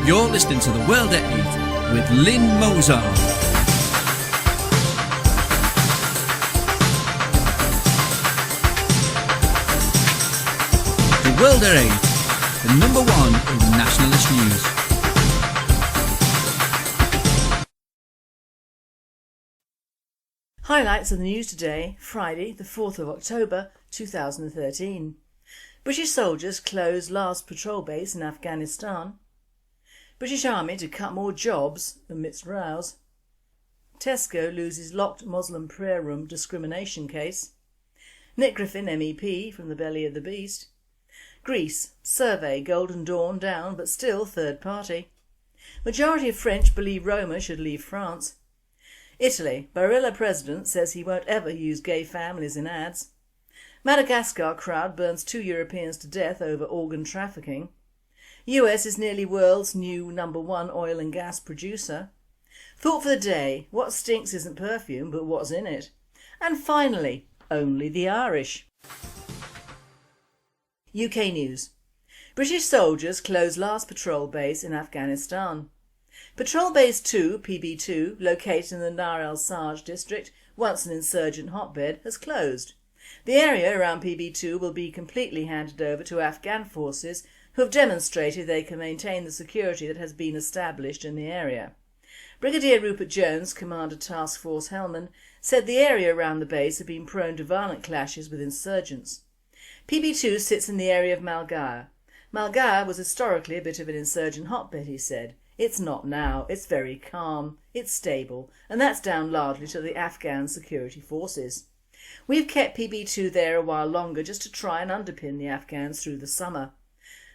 You're listening to The World at 8 with Lynn Mozart. The World at 8, the number one in nationalist news. Highlights of the news today, Friday the 4th of October 2013. British soldiers close last patrol base in Afghanistan. British Army to cut more jobs amidst rows. Tesco loses locked Muslim prayer room discrimination case. Nick Griffin MEP from the belly of the beast. Greece, survey Golden Dawn down but still third party. Majority of French believe Roma should leave France. Italy, Barilla president says he won't ever use gay families in ads. Madagascar crowd burns 2 Europeans to death over organ trafficking. US is nearly world's new #1 oil and gas producer. Thought for the day, what stinks isn't perfume but what's in it. And finally, only the Irish. UK news. British soldiers close last patrol base in Afghanistan. Patrol Base 2, PB2, located in the Nar el-Sarj district, once an insurgent hotbed, has closed. The area around PB2 will be completely handed over to Afghan forces who have demonstrated they can maintain the security that has been established in the area. Brigadier Rupert Jones, Commander Task Force Helmand, said the area around the base had been prone to violent clashes with insurgents. PB2 sits in the area of Malgar. Malgar was historically a bit of an insurgent hotbed, he said. It's not now, it's very calm, it's stable, and that's down largely to the Afghan security forces. We've kept PB2 there a while longer just to try and underpin the Afghans through the summer.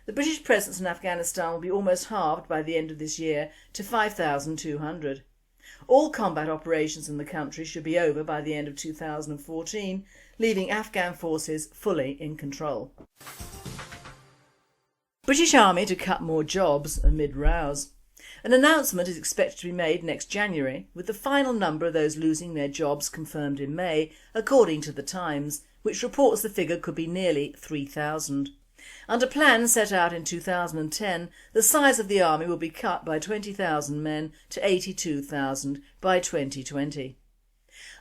The British presence in Afghanistan will be almost halved by the end of this year to 5,200. All combat operations in the country should be over by the end of 2014, leaving Afghan forces fully in control. British Army to cut more jobs amid rows. An announcement is expected to be made next January, with the final number of those losing their jobs confirmed in May, according to The Times, which reports the figure could be nearly 3,000. Under plans set out in 2010, the size of the army will be cut by 20,000 men to 82,000 by 2020.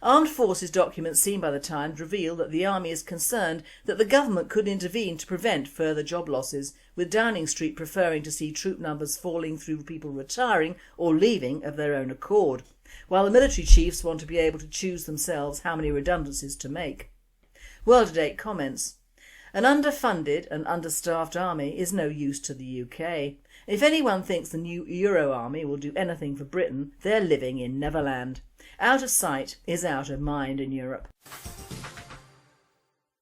Armed Forces documents seen by The Times reveal that the army is concerned that the government could intervene to prevent further job losses, with Downing Street preferring to see troop numbers falling through people retiring or leaving of their own accord, while the military chiefs want to be able to choose themselves how many redundancies to make. World at 8 comments. An underfunded and understaffed army is no use to the UK. If anyone thinks the new Euro army will do anything for Britain, they're living in Neverland. Out of sight is out of mind in Europe.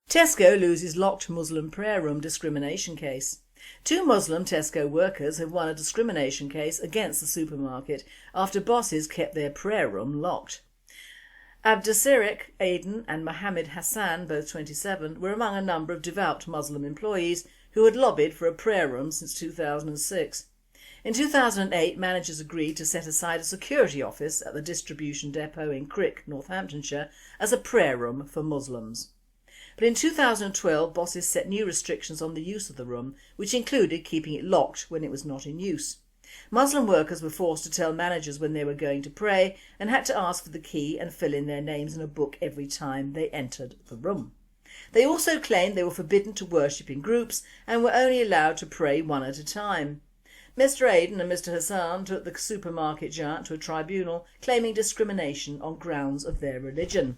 Tesco loses locked Muslim prayer room discrimination case. 2 Muslim Tesco workers have won a discrimination case against the supermarket after bosses kept their prayer room locked. Abdasirik Aden and Mohammed Hassan, both 27, were among a number of devout Muslim employees who had lobbied for a prayer room since 2006. In 2008, managers agreed to set aside a security office at the distribution depot in Crick, Northamptonshire, as a prayer room for Muslims. But in 2012, bosses set new restrictions on the use of the room, which included keeping it locked when it was not in use. Muslim workers were forced to tell managers when they were going to pray and had to ask for the key and fill in their names in a book every time they entered the room. They also claimed they were forbidden to worship in groups and were only allowed to pray one at a time. Mr Aden and Mr Hassan took the supermarket giant to a tribunal claiming discrimination on grounds of their religion.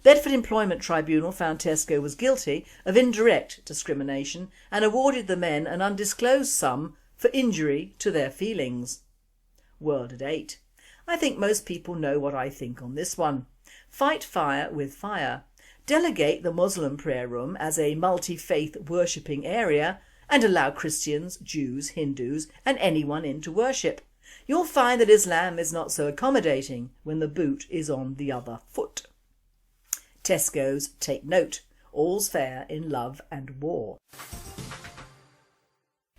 Bedford Employment Tribunal found Tesco was guilty of indirect discrimination and awarded the men an undisclosed sum for injury to their feelings. World at 8. I think most people know what I think on this one. Fight fire with fire. Delegate the Muslim prayer room as a multi-faith worshipping area and allow Christians, Jews, Hindus and anyone in to worship. You'll find that Islam is not so accommodating when the boot is on the other foot. Tesco's take note. All's fair in love and war.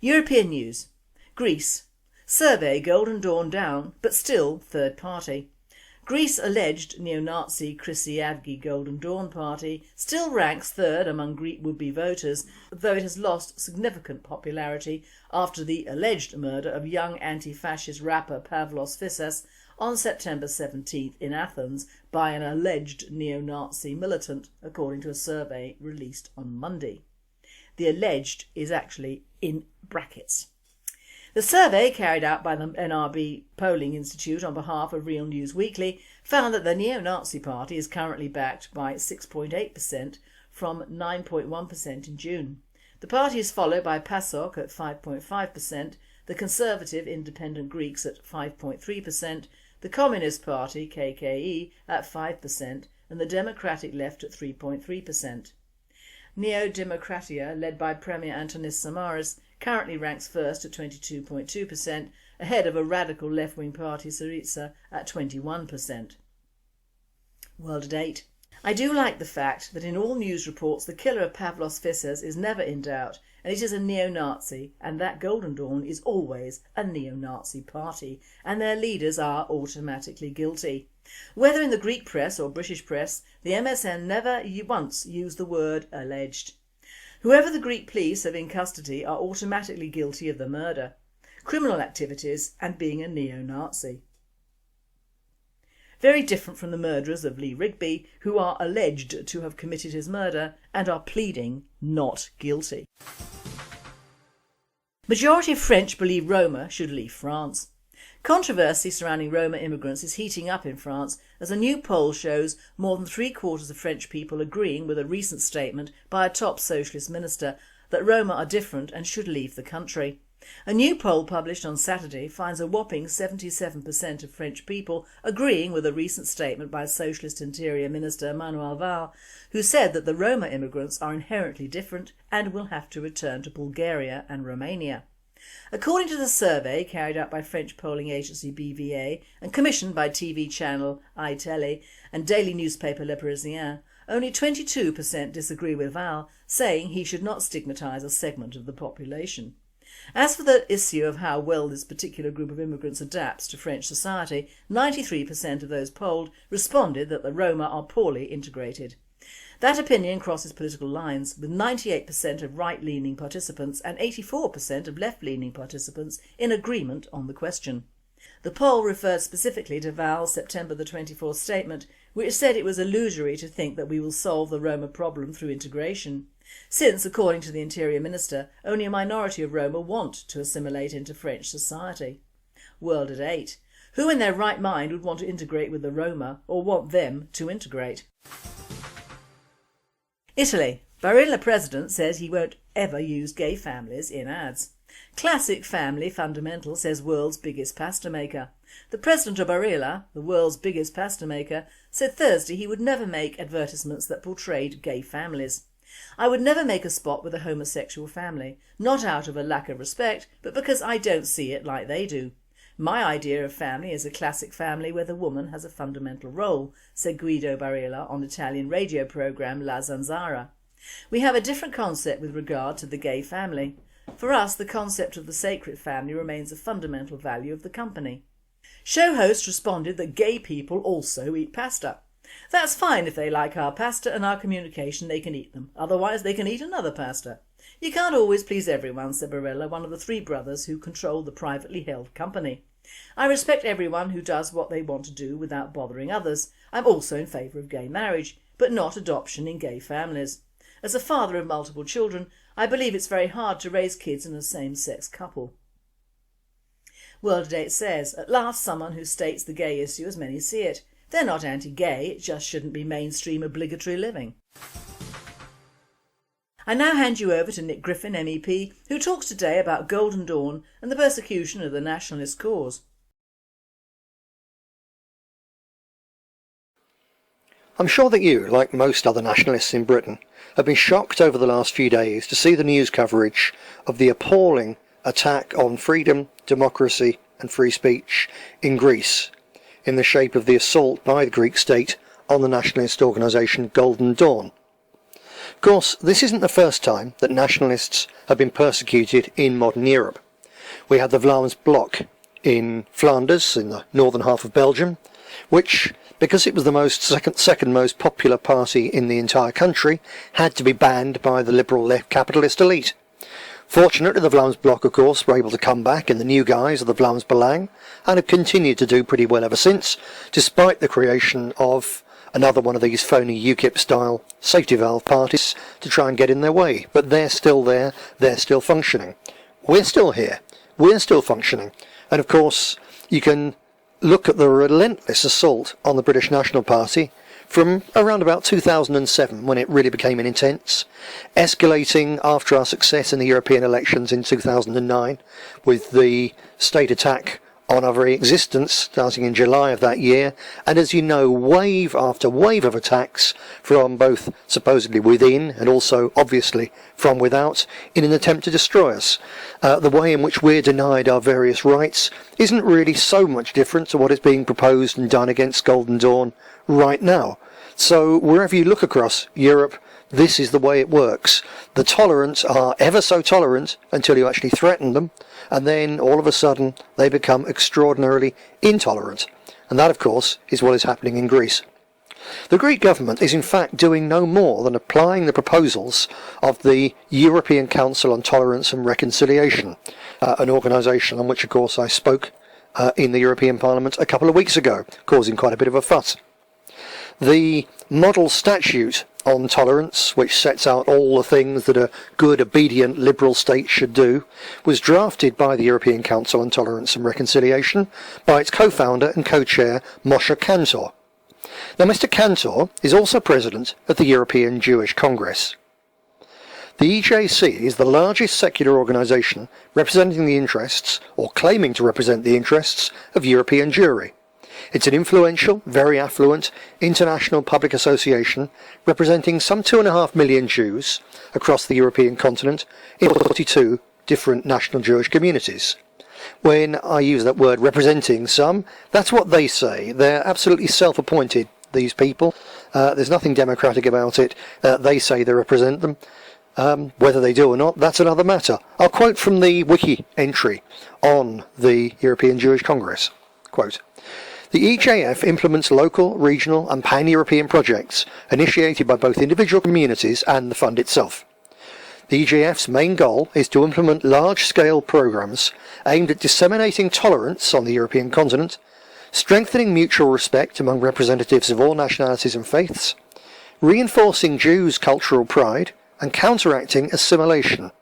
European news. Greece. Survey Golden Dawn down, but still third party. Greece's alleged neo-Nazi Chrysi Golden Dawn party still ranks third among Greek would-be voters, though it has lost significant popularity after the alleged murder of young anti-fascist rapper Pavlos Fyssas on September 17th in Athens by an alleged neo-Nazi militant, according to a survey released on Monday. The alleged is actually in brackets. The survey, carried out by the NRB Polling Institute on behalf of Real News Weekly, found that the neo-Nazi party is currently backed by 6.8% from 9.1% in June. The party is followed by PASOK at 5.5%, the Conservative Independent Greeks at 5.3%, the Communist Party KKE at 5% and the Democratic Left at 3.3%. Neo-Demokratia, led by Premier Antonis Samaras, currently ranks first at 22.2%, ahead of a radical left-wing party Syriza at 21%. World at 8. I do like the fact that in all news reports the killer of Pavlos Fyssas is never in doubt, and it is a neo-Nazi, and that Golden Dawn is always a neo-Nazi party, and their leaders are automatically guilty. Whether in the Greek press or British press, the MSN never once used the word alleged. Whoever the Greek police have in custody are automatically guilty of the murder, criminal activities and being a neo-Nazi. Very different from the murderers of Lee Rigby, who are alleged to have committed his murder and are pleading not guilty. Majority of French believe Roma should leave France. Controversy surrounding Roma immigrants is heating up in France as a new poll shows more than 3/4 of French people agreeing with a recent statement by a top socialist minister that Roma are different and should leave the country. A new poll published on Saturday finds a whopping 77% of French people agreeing with a recent statement by Socialist Interior Minister Manuel Valls, who said that the Roma immigrants are inherently different and will have to return to Bulgaria and Romania. According to the survey carried out by French polling agency BVA and commissioned by TV channel iTélé and daily newspaper Le Parisien, only 22% disagree with Valls, saying he should not stigmatise a segment of the population. As for the issue of how well this particular group of immigrants adapts to French society, 93% of those polled responded that the Roma are poorly integrated. That opinion crosses political lines, with 98% of right-leaning participants and 84% of left-leaning participants in agreement on the question. The poll referred specifically to Valls' September the 24th statement, which said it was illusory to think that we will solve the Roma problem through integration, since, according to the Interior Minister, only a minority of Roma want to assimilate into French society. World at 8. Who in their right mind would want to integrate with the Roma or want them to integrate? Italy. Barilla president says he won't ever use gay families in ads. Classic Family Fundamental says world's biggest pasta maker. The president of Barilla, the world's biggest pasta maker, said Thursday he would never make advertisements that portrayed gay families. I would never make a spot with a homosexual family, not out of a lack of respect, but because I don't see it like they do. My idea of family is a classic family where the woman has a fundamental role, said Guido Barilla on Italian radio programme La Zanzara. We have a different concept with regard to the gay family. For us, the concept of the sacred family remains a fundamental value of the company. Show host responded that gay people also eat pasta. That's fine if they like our pasta and our communication, they can eat them. Otherwise they can eat another pasta. You can't always please everyone, said Barilla, one of the three brothers who control the privately held company. I respect everyone who does what they want to do without bothering others. I'm also in favour of gay marriage, but not adoption in gay families. As a father of multiple children, I believe it's very hard to raise kids in a same-sex couple. World at 8 says, at last someone who states the gay issue as many see it. They're not anti-gay, it just shouldn't be mainstream obligatory living. I now hand you over to Nick Griffin, MEP, who talks today about Golden Dawn and the persecution of the nationalist cause. I'm sure that you, like most other nationalists in Britain, have been shocked over the last few days to see the news coverage of the appalling attack on freedom, democracy and free speech in Greece, in the shape of the assault by the Greek state on the nationalist organisation Golden Dawn. Of course, this isn't the first time that nationalists have been persecuted in modern Europe. We had the Vlaams Bloc in Flanders, in the northern half of Belgium, which, because it was the second most popular party in the entire country, had to be banned by the liberal left capitalist elite. Fortunately, the Vlaams Blok, of course, were able to come back in the new guise of the Vlaams Belang and have continued to do pretty well ever since, despite the creation of another one of these phony UKIP-style safety valve parties to try and get in their way. But they're still there, they're still functioning. We're still here, we're still functioning. And of course, you can look at the relentless assault on the British National Party from around about 2007, when it really became intense, escalating after our success in the European elections in 2009, with the state attack on our very existence starting in July of that year, and as you know, wave after wave of attacks from both supposedly within and also obviously from without in an attempt to destroy us. The way in which we're denied our various rights isn't really so much different to what is being proposed and done against Golden Dawn right now. So wherever you look across Europe, this is the way it works. The tolerant are ever so tolerant until you actually threaten them, and then all of a sudden they become extraordinarily intolerant. And that, of course, is what is happening in Greece. The Greek government is in fact doing no more than applying the proposals of the European Council on Tolerance and Reconciliation, an organisation on which, of course, I spoke in the European Parliament a couple of weeks ago, causing quite a bit of a fuss. The model statute on tolerance, which sets out all the things that a good, obedient, liberal state should do, was drafted by the European Council on Tolerance and Reconciliation by its co-founder and co-chair, Moshe Kantor. Now, Mr. Kantor is also president of the European Jewish Congress. The EJC is the largest secular organisation representing the interests, or claiming to represent the interests, of European Jewry. It's an influential, very affluent, international public association representing some 2.5 million Jews across the European continent in 42 different national Jewish communities. When I use that word representing some, that's what they say. They're absolutely self-appointed, these people. There's nothing democratic about it. They say they represent them. Whether they do or not, that's another matter. I'll quote from the wiki entry on the European Jewish Congress. Quote, "The EJF implements local, regional and pan-European projects initiated by both individual communities and the fund itself. The EJF's main goal is to implement large-scale programs aimed at disseminating tolerance on the European continent, strengthening mutual respect among representatives of all nationalities and faiths, reinforcing Jews' cultural pride, and counteracting assimilation.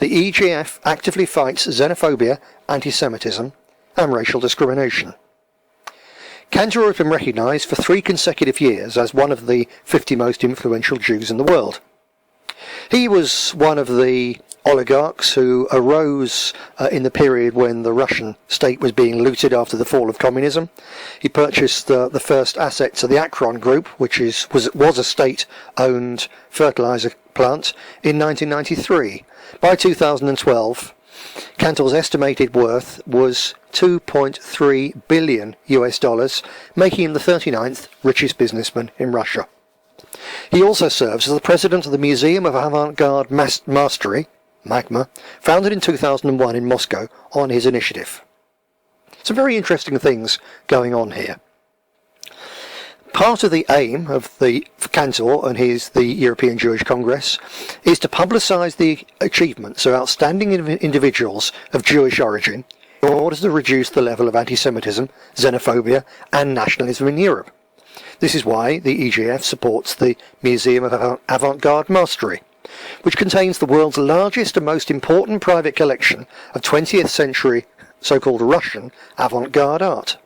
The EJF actively fights xenophobia, anti-Semitism and racial discrimination." Kantor has been recognised for 3 consecutive years as one of the 50 most influential Jews in the world. He was one of the oligarchs who arose in the period when the Russian state was being looted after the fall of communism. He purchased the first assets of the Akron Group, which was a state-owned fertilizer plant, in 1993. By 2012, Kantor's estimated worth was $2.3 billion US, making him the 39th richest businessman in Russia. He also serves as the president of the Museum of Avant-Garde Mastery, MAGMA, founded in 2001 in Moscow on his initiative. Some very interesting things going on here. Part of the aim of the Kantor and the European Jewish Congress is to publicise the achievements of outstanding individuals of Jewish origin in order to reduce the level of anti-Semitism, xenophobia and nationalism in Europe. This is why the EJF supports the Museum of Avant-Garde Mastery, which contains the world's largest and most important private collection of 20th century so-called Russian avant-garde art.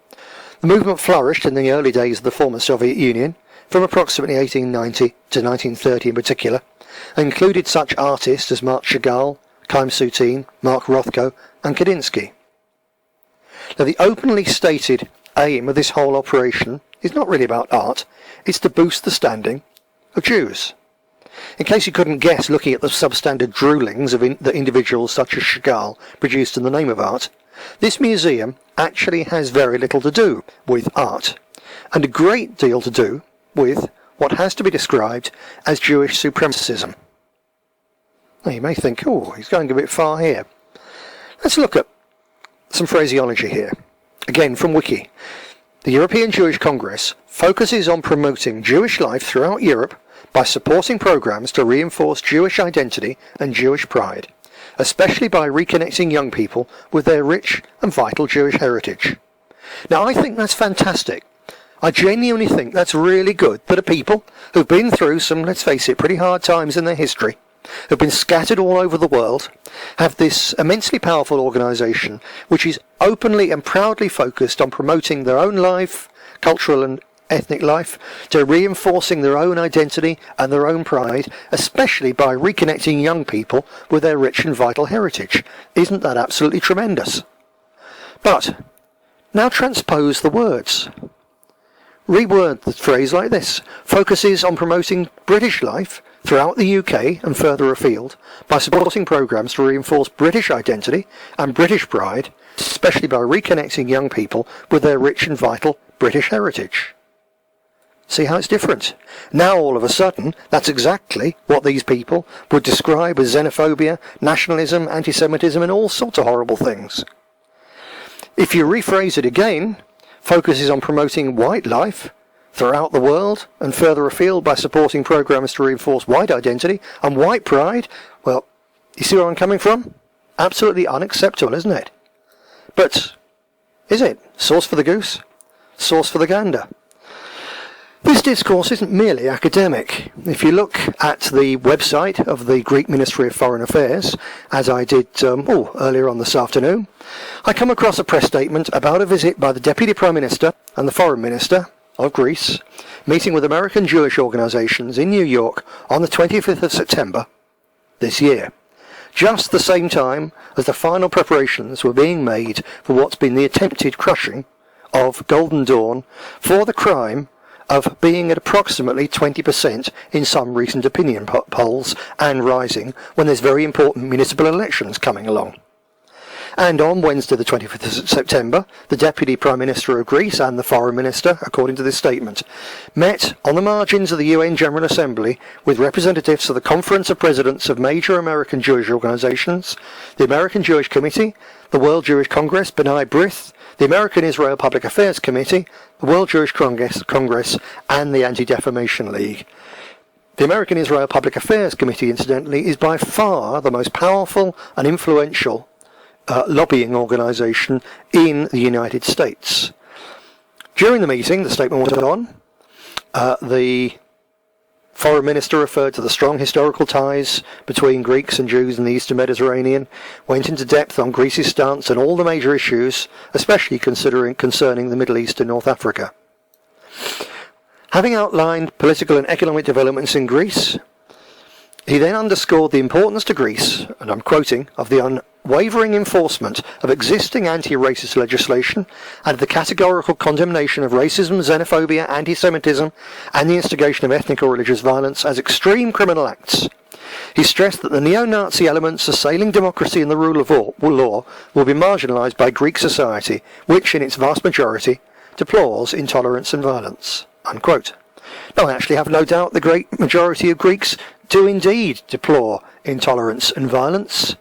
The movement flourished in the early days of the former Soviet Union, from approximately 1890 to 1930 in particular, and included such artists as Marc Chagall, Chaim Soutine, Mark Rothko and Kandinsky. Now, the openly stated aim of this whole operation is not really about art, it's to boost the standing of Jews. In case you couldn't guess looking at the substandard droolings that individuals such as Chagall produced in the name of art, this museum actually has very little to do with art, and a great deal to do with what has to be described as Jewish Supremacism. Now you may think, oh, he's going a bit far here. Let's look at some phraseology here. Again, from Wiki. The European Jewish Congress focuses on promoting Jewish life throughout Europe by supporting programs to reinforce Jewish identity and Jewish pride, especially by reconnecting young people with their rich and vital Jewish heritage. Now, I think that's fantastic. I genuinely think that's really good that a people who've been through some, let's face it, pretty hard times in their history, who've been scattered all over the world, have this immensely powerful organisation which is openly and proudly focused on promoting their own life, cultural and ethnic life, to reinforcing their own identity and their own pride, especially by reconnecting young people with their rich and vital heritage. Isn't that absolutely tremendous? But now transpose the words. Reword the phrase like this: focuses on promoting British life throughout the UK and further afield by supporting programmes to reinforce British identity and British pride, especially by reconnecting young people with their rich and vital British heritage. See how it's different? Now all of a sudden, that's exactly what these people would describe as xenophobia, nationalism, anti-Semitism and all sorts of horrible things. If you rephrase it again, focuses on promoting white life throughout the world and further afield by supporting programs to reinforce white identity and white pride. Well, you see where I'm coming from? Absolutely unacceptable, isn't it? But is it? Sauce for the goose? Sauce for the gander? This discourse isn't merely academic. If you look at the website of the Greek Ministry of Foreign Affairs, as I did earlier on this afternoon, I come across a press statement about a visit by the Deputy Prime Minister and the Foreign Minister of Greece, meeting with American Jewish organisations in New York on the 25th of September this year, just the same time as the final preparations were being made for what's been the attempted crushing of Golden Dawn for the crime of being at approximately 20% in some recent opinion polls and rising when there's very important municipal elections coming along. And on Wednesday the 25th of September, the Deputy Prime Minister of Greece and the Foreign Minister, according to this statement, met on the margins of the UN General Assembly with representatives of the Conference of Presidents of major American Jewish organisations, the American Jewish Committee, the World Jewish Congress, B'nai B'rith, the American Israel Public Affairs Committee, the World Jewish Congress and the Anti-Defamation League. The American Israel Public Affairs Committee, incidentally, is by far the most powerful and influential lobbying organisation in the United States. During the meeting, the statement went on, the Foreign Minister referred to the strong historical ties between Greeks and Jews in the Eastern Mediterranean, went into depth on Greece's stance on all the major issues, especially concerning the Middle East and North Africa. Having outlined political and economic developments in Greece, he then underscored the importance to Greece, and I'm quoting, of the unwavering enforcement of existing anti-racist legislation and the categorical condemnation of racism, xenophobia, anti-Semitism and the instigation of ethnic or religious violence as extreme criminal acts. He stressed that the neo-Nazi elements assailing democracy and the rule of law will be marginalised by Greek society, which in its vast majority deplores intolerance and violence. Unquote. Now, I actually have no doubt the great majority of Greeks do indeed deplore intolerance and violence,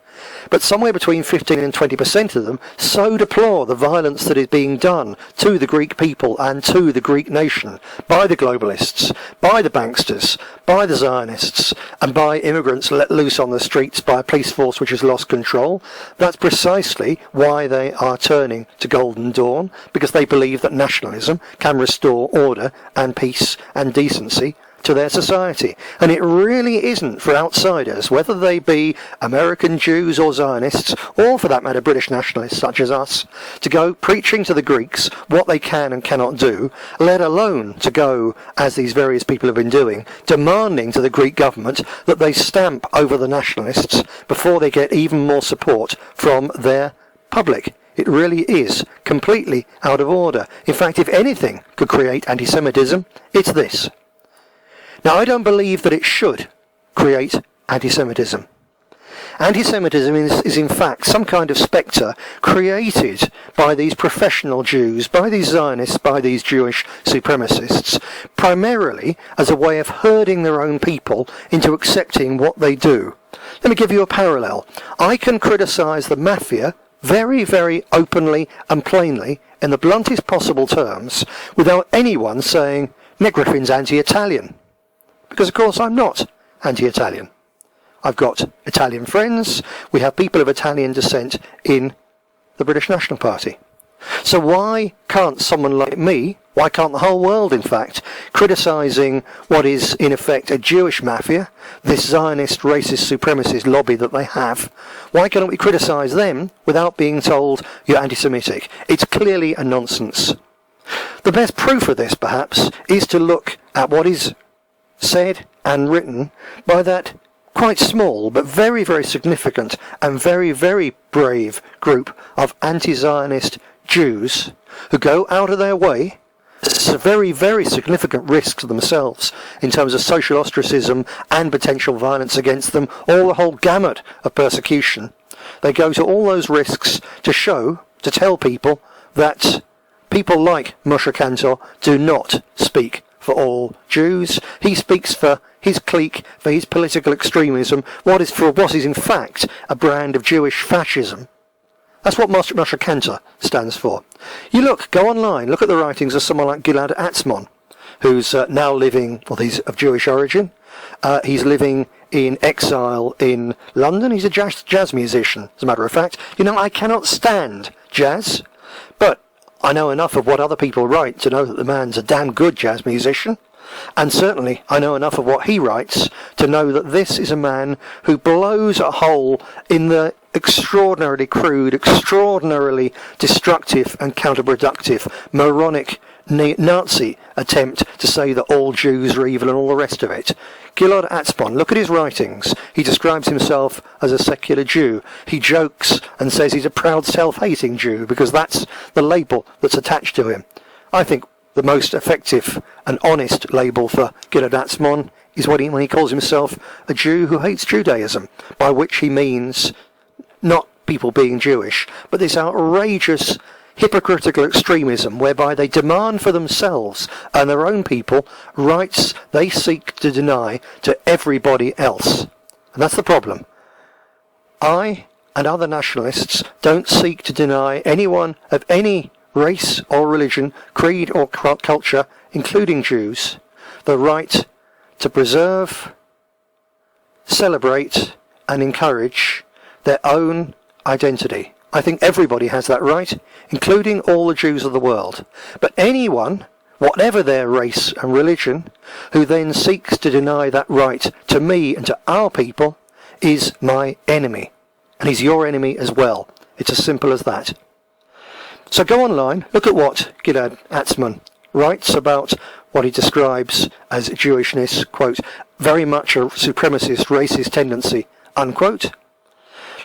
but somewhere between 15 and 20% of them so deplore the violence that is being done to the Greek people and to the Greek nation by the globalists, by the banksters, by the Zionists, and by immigrants let loose on the streets by a police force which has lost control. That's precisely why they are turning to Golden Dawn, because they believe that nationalism can restore order and peace and decency to their society. And it really isn't for outsiders, whether they be American Jews or Zionists, or for that matter British nationalists such as us, to go preaching to the Greeks what they can and cannot do, let alone to go, as these various people have been doing, demanding to the Greek government that they stamp over the nationalists before they get even more support from their public. It really is completely out of order. In fact, if anything could create anti-Semitism, it's this. Now, I don't believe that it should create anti-Semitism. Anti-Semitism is in fact some kind of spectre created by these professional Jews, by these Zionists, by these Jewish supremacists, primarily as a way of herding their own people into accepting what they do. Let me give you a parallel. I can criticise the mafia very, very openly and plainly, in the bluntest possible terms, without anyone saying, Nick Griffin's anti-Italian. Because of course I'm not anti-Italian. I've got Italian friends, we have people of Italian descent in the British National Party. So why can't someone like me, why can't the whole world in fact, criticising what is in effect a Jewish mafia, this Zionist, racist, supremacist lobby that they have, why can't we criticise them without being told you're anti-Semitic? It's clearly a nonsense. The best proof of this perhaps is to look at what is said and written by that quite small but very, very significant and very, very brave group of anti-Zionist Jews who go out of their way. It's a very, very significant risk to themselves in terms of social ostracism and potential violence against them, all the whole gamut of persecution. They go to all those risks to tell people that people like Moshe Kantor do not speak for all Jews. He speaks for his clique, for his political extremism, what is in fact a brand of Jewish fascism. That's what Moshe Kantor stands for. Go online, look at the writings of someone like Gilad Atzmon, who's now living, he's of Jewish origin. He's living in exile in London. He's a jazz musician, as a matter of fact. I cannot stand jazz, but I know enough of what other people write to know that the man's a damn good jazz musician. And certainly I know enough of what he writes to know that this is a man who blows a hole in the extraordinarily crude, extraordinarily destructive and counterproductive, moronic Nazi attempt to say that all Jews are evil and all the rest of it. Gilad Atzmon, look at his writings. He describes himself as a secular Jew. He jokes and says he's a proud self-hating Jew because that's the label that's attached to him. I think the most effective and honest label for Gilad Atzmon is when he calls himself a Jew who hates Judaism, by which he means not people being Jewish, but this outrageous hypocritical extremism whereby they demand for themselves and their own people rights they seek to deny to everybody else. And that's the problem. I and other nationalists don't seek to deny anyone of any race or religion, creed or culture, including Jews, the right to preserve, celebrate and encourage their own identity. I think everybody has that right, including all the Jews of the world. But anyone, whatever their race and religion, who then seeks to deny that right to me and to our people is my enemy. And he's your enemy as well. It's as simple as that. So go online, look at what Gilad Atzmon writes about what he describes as Jewishness, quote, very much a supremacist, racist tendency, unquote.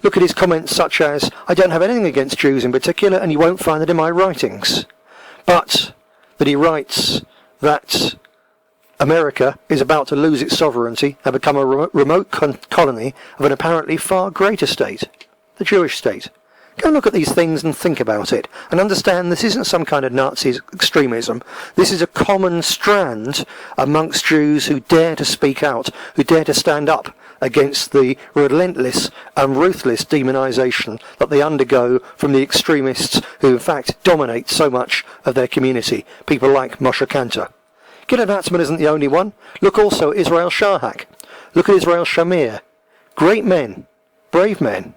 Look at his comments such as, I don't have anything against Jews in particular, and you won't find it in my writings. But that he writes that America is about to lose its sovereignty and become a remote colony of an apparently far greater state, the Jewish state. Go and look at these things and think about it, and understand this isn't some kind of Nazi extremism. This is a common strand amongst Jews who dare to speak out, who dare to stand up against the relentless and ruthless demonisation that they undergo from the extremists who in fact dominate so much of their community, people like Moshe Kantor. Gilad Atzmon isn't the only one. Look also at Israel Shahak. Look at Israel Shamir. Great men, brave men,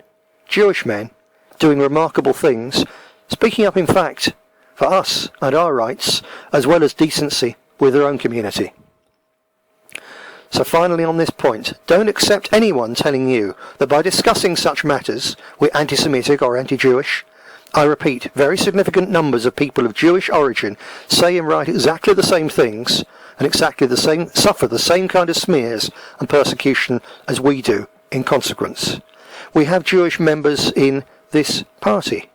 Jewish men, doing remarkable things, speaking up in fact for us and our rights, as well as decency with their own community. So finally on this point, don't accept anyone telling you that by discussing such matters we're anti-Semitic or anti-Jewish. I repeat, very significant numbers of people of Jewish origin say and write exactly the same things and suffer the same kind of smears and persecution as we do in consequence. We have Jewish members in this party.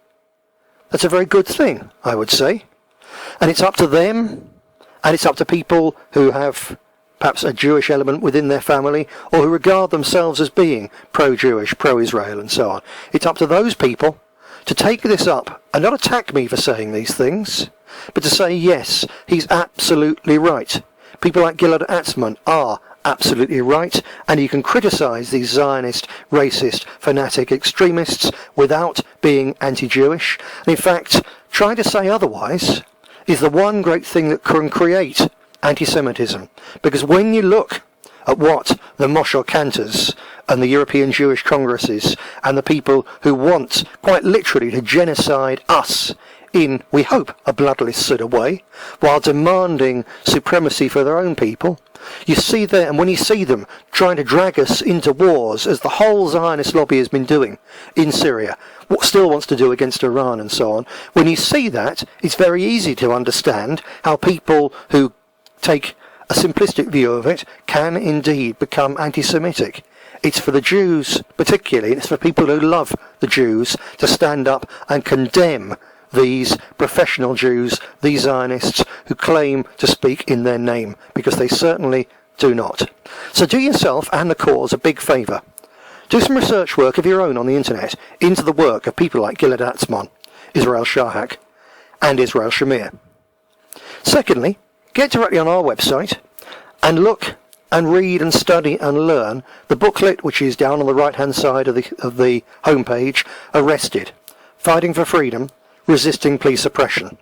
That's a very good thing, I would say. And it's up to them, and it's up to people who have perhaps a Jewish element within their family, or who regard themselves as being pro-Jewish, pro-Israel, and so on. It's up to those people to take this up and not attack me for saying these things, but to say, yes, he's absolutely right. People like Gilad Atzmon are absolutely right, and you can criticise these Zionist, racist, fanatic extremists without being anti-Jewish. And in fact, trying to say otherwise is the one great thing that can create anti-Semitism. Because when you look at what the Moshe Kantors and the European Jewish Congresses and the people who want, quite literally, to genocide us in, we hope, a bloodless sort of way, while demanding supremacy for their own people, you see there, and when you see them trying to drag us into wars, as the whole Zionist lobby has been doing in Syria, what still wants to do against Iran and so on, when you see that, it's very easy to understand how people who take a simplistic view of it can indeed become anti-Semitic. It's for the Jews particularly, and it's for people who love the Jews to stand up and condemn these professional Jews, these Zionists who claim to speak in their name, because they certainly do not. So do yourself and the cause a big favour. Do some research work of your own on the internet into the work of people like Gilad Atzmon, Israel Shahak and Israel Shamir. Secondly, get directly on our website and look and read and study and learn the booklet which is down on the right hand side of the homepage, Arrested, Fighting for Freedom, Resisting Police Oppression.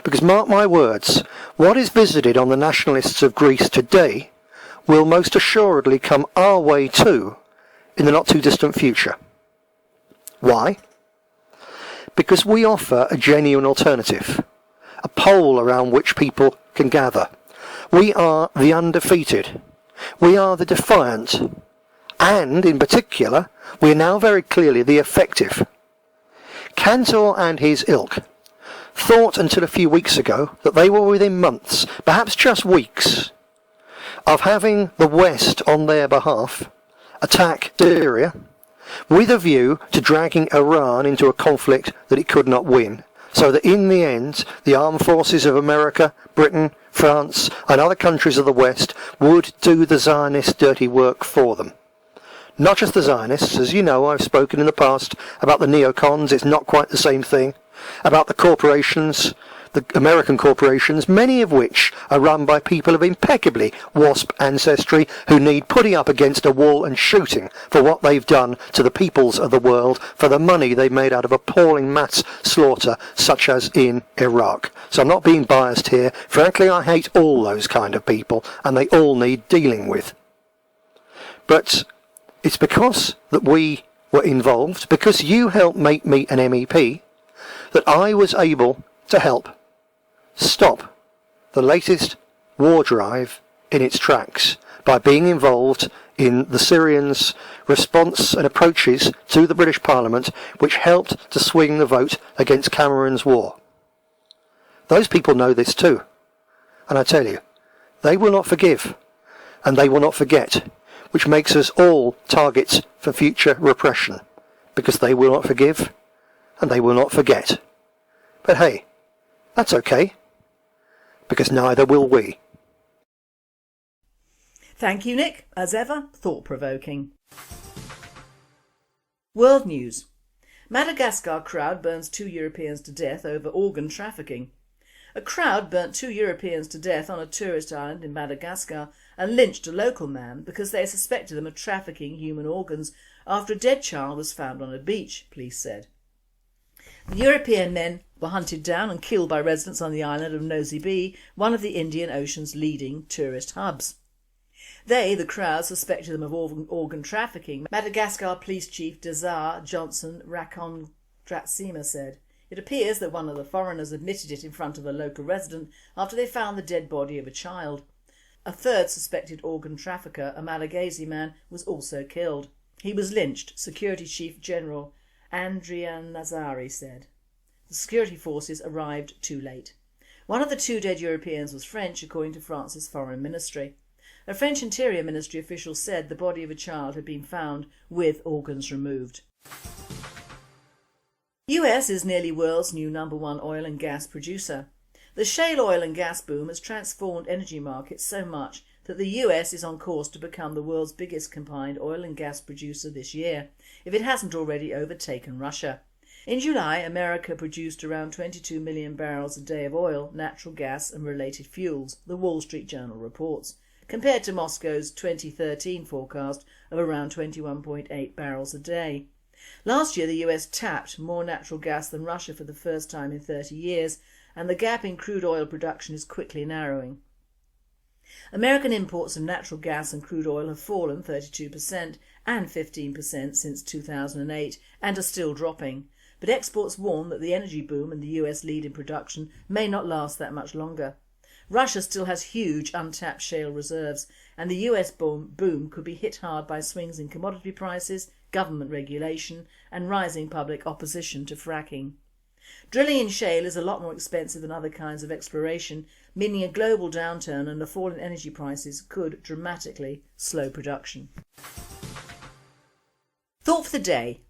Because mark my words, what is visited on the nationalists of Greece today will most assuredly come our way too in the not too distant future. Why? Because we offer a genuine alternative, a pole around which people can gather. We are the undefeated. We are the defiant. And, in particular, we are now very clearly the effective. Kantor and his ilk thought until a few weeks ago that they were within months, perhaps just weeks, of having the West on their behalf attack Syria with a view to dragging Iran into a conflict that it could not win, so that in the end the armed forces of America, Britain, France and other countries of the West would do the Zionist dirty work for them. Not just the Zionists, as you know, I've spoken in the past about the neocons, it's not quite the same thing, about the corporations, the American corporations, many of which are run by people of impeccably WASP ancestry who need putting up against a wall and shooting for what they've done to the peoples of the world for the money they've made out of appalling mass slaughter such as in Iraq. So I'm not being biased here. Frankly, I hate all those kind of people and they all need dealing with. But it's because that we were involved, because you helped make me an MEP, that I was able to help stop the latest war drive in its tracks by being involved in the Syrians' response and approaches to the British Parliament, which helped to swing the vote against Cameron's war. Those people know this too, and I tell you, they will not forgive and they will not forget, which makes us all targets for future repression, because they will not forgive and they will not forget. But hey, that's okay, because neither will we. Thank you, Nick. As ever, thought-provoking. World news. Madagascar crowd burns 2 Europeans to death over organ trafficking. A crowd burnt 2 Europeans to death on a tourist island in Madagascar and lynched a local man because they suspected them of trafficking human organs after a dead child was found on a beach, police said. The European men were hunted down and killed by residents on the island of Nosy Be, one of the Indian Ocean's leading tourist hubs. They, the crowd, suspected them of organ trafficking, Madagascar Police Chief Desar Johnson Rakondratsima said. It appears that one of the foreigners admitted it in front of a local resident after they found the dead body of a child. A third suspected organ trafficker, a Malagasy man, was also killed. He was lynched, Security Chief General Andrian Nazari said. The security forces arrived too late. One of the 2 dead Europeans was French, according to France's foreign ministry. A French Interior Ministry official said the body of a child had been found with organs removed. US is nearly world's new #1 oil and gas producer. The shale oil and gas boom has transformed energy markets so much that the US is on course to become the world's biggest combined oil and gas producer this year, if it hasn't already overtaken Russia. In July, America produced around 22 million barrels a day of oil, natural gas and related fuels, the Wall Street Journal reports, compared to Moscow's 2013 forecast of around 21.8 barrels a day. Last year the US tapped more natural gas than Russia for the first time in 30 years, and the gap in crude oil production is quickly narrowing. American imports of natural gas and crude oil have fallen 32% and 15% since 2008 and are still dropping, but exports warn that the energy boom and the US lead in production may not last that much longer. Russia still has huge untapped shale reserves, and the US boom could be hit hard by swings in commodity prices, government regulation and rising public opposition to fracking. Drilling in shale is a lot more expensive than other kinds of exploration, meaning a global downturn and a fall in energy prices could dramatically slow production. Thought for the day.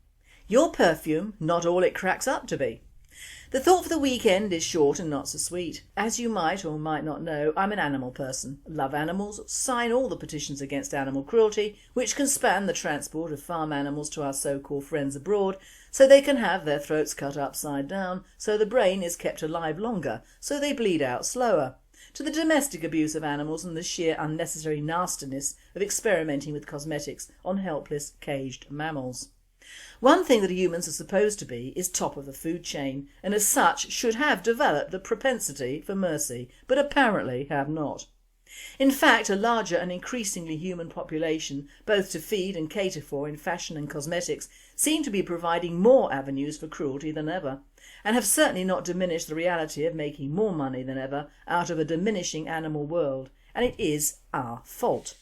Your perfume, not all it cracks up to be. The thought for the weekend is short and not so sweet. As you might or might not know, I'm an animal person, love animals, sign all the petitions against animal cruelty, which can span the transport of farm animals to our so-called friends abroad, so they can have their throats cut upside down, so the brain is kept alive longer, so they bleed out slower, to the domestic abuse of animals and the sheer unnecessary nastiness of experimenting with cosmetics on helpless caged mammals. One thing that humans are supposed to be is top of the food chain, and as such should have developed a propensity for mercy, but apparently have not. In fact, a larger and increasingly human population, both to feed and cater for in fashion and cosmetics, seem to be providing more avenues for cruelty than ever, and have certainly not diminished the reality of making more money than ever out of a diminishing animal world, and it is our fault.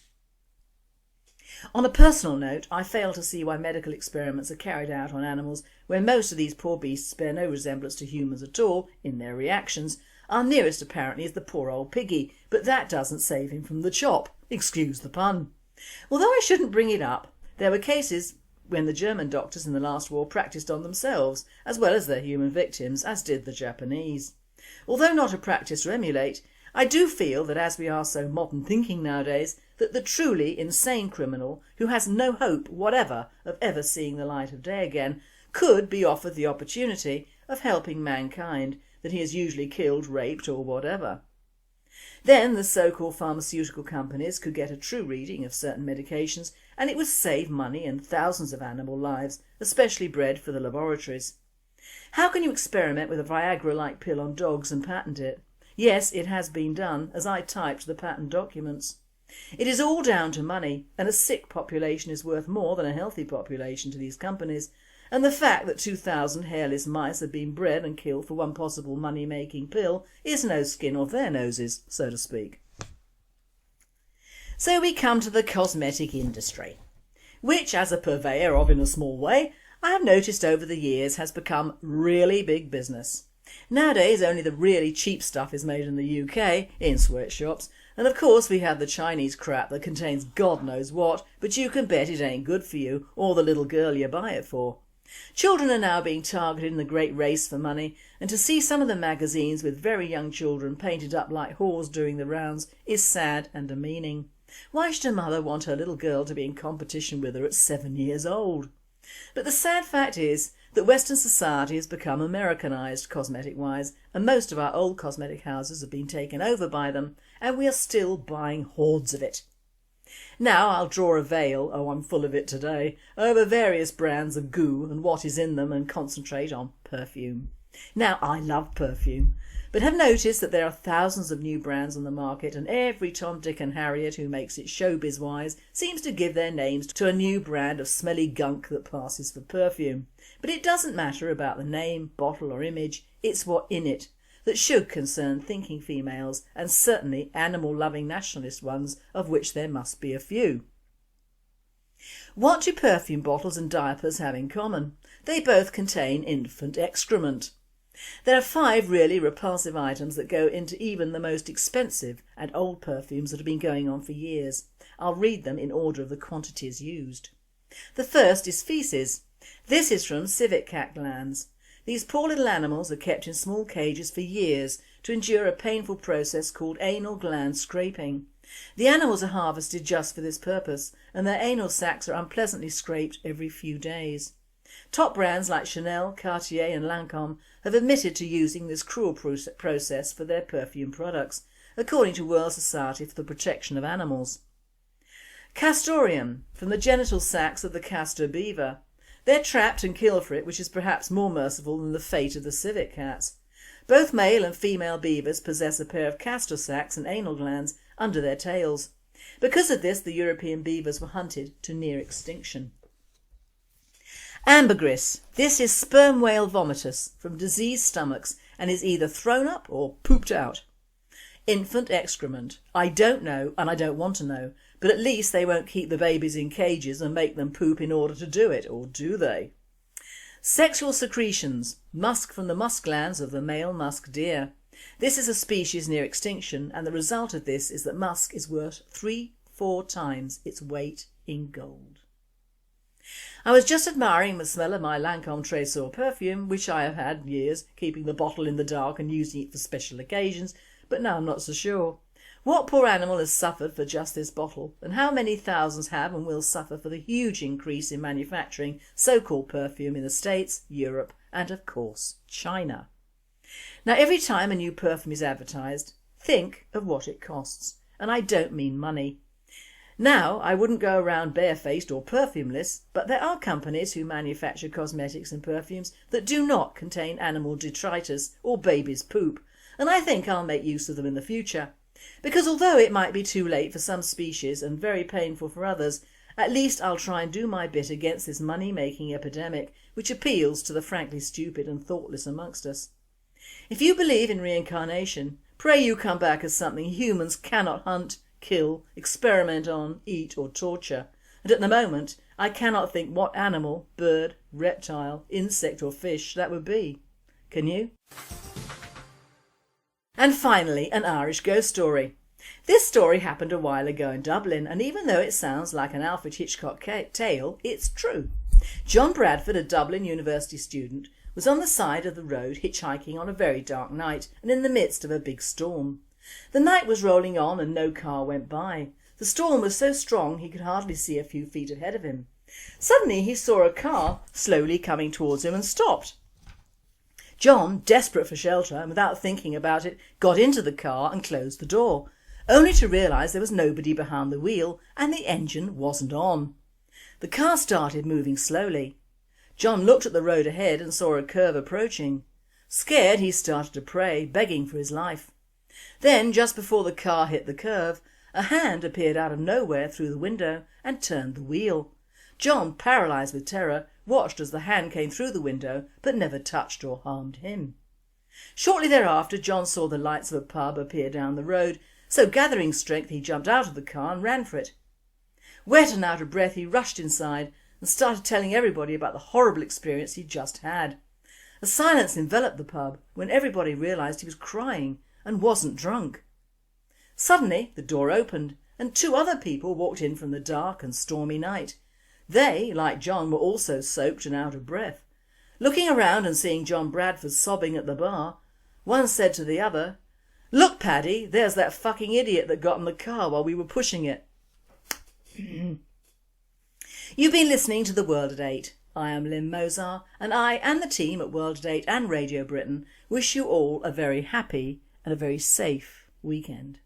On a personal note, I fail to see why medical experiments are carried out on animals when most of these poor beasts bear no resemblance to humans at all in their reactions. Our nearest apparently is the poor old piggy, but that doesn't save him from the chop, excuse the pun. Although I shouldn't bring it up, there were cases when the German doctors in the last war practised on themselves as well as their human victims, as did the Japanese. Although not a practice to emulate, I do feel that as we are so modern thinking nowadays, that the truly insane criminal, who has no hope whatever of ever seeing the light of day again, could be offered the opportunity of helping mankind that he has usually killed, raped or whatever. Then the so-called pharmaceutical companies could get a true reading of certain medications, and it would save money and thousands of animal lives, especially bred for the laboratories. How can you experiment with a Viagra-like pill on dogs and patent it? Yes, it has been done, as I typed the patent documents. It is all down to money, and a sick population is worth more than a healthy population to these companies, and the fact that 2,000 hairless mice have been bred and killed for one possible money-making pill is no skin off their noses, so to speak. So we come to the cosmetic industry, which, as a purveyor of in a small way, I have noticed over the years has become really big business. Nowadays only the really cheap stuff is made in the UK, in sweatshops, and of course we have the Chinese crap that contains God knows what, but you can bet it ain't good for you or the little girl you buy it for. Children are now being targeted in the great race for money, and to see some of the magazines with very young children painted up like whores doing the rounds is sad and demeaning. Why should a mother want her little girl to be in competition with her at 7 years old? But the sad fact is that Western society has become Americanised cosmetic-wise, and most of our old cosmetic houses have been taken over by them, and we are still buying hordes of it. Now I'll draw a veil, oh I'm full of it today, over various brands of goo and what is in them and concentrate on perfume. Now I love perfume, but have noticed that there are thousands of new brands on the market, and every Tom, Dick and Harriet who makes it showbiz wise seems to give their names to a new brand of smelly gunk that passes for perfume. But it doesn't matter about the name, bottle or image, it's what in it that should concern thinking females, and certainly animal-loving nationalist ones, of which there must be a few. What do perfume bottles and diapers have in common? They both contain infant excrement. There are 5 really repulsive items that go into even the most expensive and old perfumes that have been going on for years. I'll read them in order of the quantities used. The first is faeces. This is from civet cat glands. These poor little animals are kept in small cages for years to endure a painful process called anal gland scraping. The animals are harvested just for this purpose, and their anal sacs are unpleasantly scraped every few days. Top brands like Chanel, Cartier and Lancôme have admitted to using this cruel process for their perfume products, according to World Society for the Protection of Animals. Castoreum, from the genital sacs of the castor beaver. They're trapped and killed for it, which is perhaps more merciful than the fate of the civet cats. Both male and female beavers possess a pair of castor sacs and anal glands under their tails. Because of this, the European beavers were hunted to near extinction. Ambergris. This is sperm whale vomitus from diseased stomachs and is either thrown up or pooped out. Infant excrement. I don't know and I don't want to know, but at least they won't keep the babies in cages and make them poop in order to do it, or do they? Sexual secretions. Musk from the musk glands of the male musk deer. This is a species near extinction, and the result of this is that musk is worth 3-4 times its weight in gold. I was just admiring the smell of my Lancôme Trésor perfume, which I have had years, keeping the bottle in the dark and using it for special occasions, but now I'm not so sure. What poor animal has suffered for just this bottle, and how many thousands have and will suffer for the huge increase in manufacturing so-called perfume in the States, Europe and of course China. Now every time a new perfume is advertised, think of what it costs, and I don't mean money. Now I wouldn't go around barefaced or perfumeless, but there are companies who manufacture cosmetics and perfumes that do not contain animal detritus or baby's poop, and I think I'll make use of them in the future. Because although it might be too late for some species and very painful for others, at least I'll try and do my bit against this money-making epidemic which appeals to the frankly stupid and thoughtless amongst us. If you believe in reincarnation, pray you come back as something humans cannot hunt, kill, experiment on, eat or torture, and at the moment I cannot think what animal, bird, reptile, insect or fish that would be. Can you? And finally, an Irish ghost story. This story happened a while ago in Dublin, and even though it sounds like an Alfred Hitchcock tale, it's true. John Bradford, a Dublin University student, was on the side of the road hitchhiking on a very dark night and in the midst of a big storm. The night was rolling on and no car went by. The storm was so strong he could hardly see a few feet ahead of him. Suddenly he saw a car slowly coming towards him and stopped. John, desperate for shelter and without thinking about it, got into the car and closed the door, only to realise there was nobody behind the wheel and the engine wasn't on. The car started moving slowly. John looked at the road ahead and saw a curve approaching. Scared, he started to pray, begging for his life. Then, just before the car hit the curve, a hand appeared out of nowhere through the window and turned the wheel. John, paralysed with terror, watched as the hand came through the window but never touched or harmed him. Shortly thereafter, John saw the lights of a pub appear down the road, so gathering strength he jumped out of the car and ran for it. Wet and out of breath, he rushed inside and started telling everybody about the horrible experience he'd just had. A silence enveloped the pub when everybody realised he was crying and wasn't drunk. Suddenly the door opened and 2 other people walked in from the dark and stormy night. They, like John, were also soaked and out of breath. Looking around and seeing John Bradford sobbing at the bar, one said to the other, "Look, Paddy, there's that fucking idiot that got in the car while we were pushing it." You've been listening to The World at 8. I am Lynn Mozar, and I and the team at World at 8 and Radio Britain wish you all a very happy and a very safe weekend.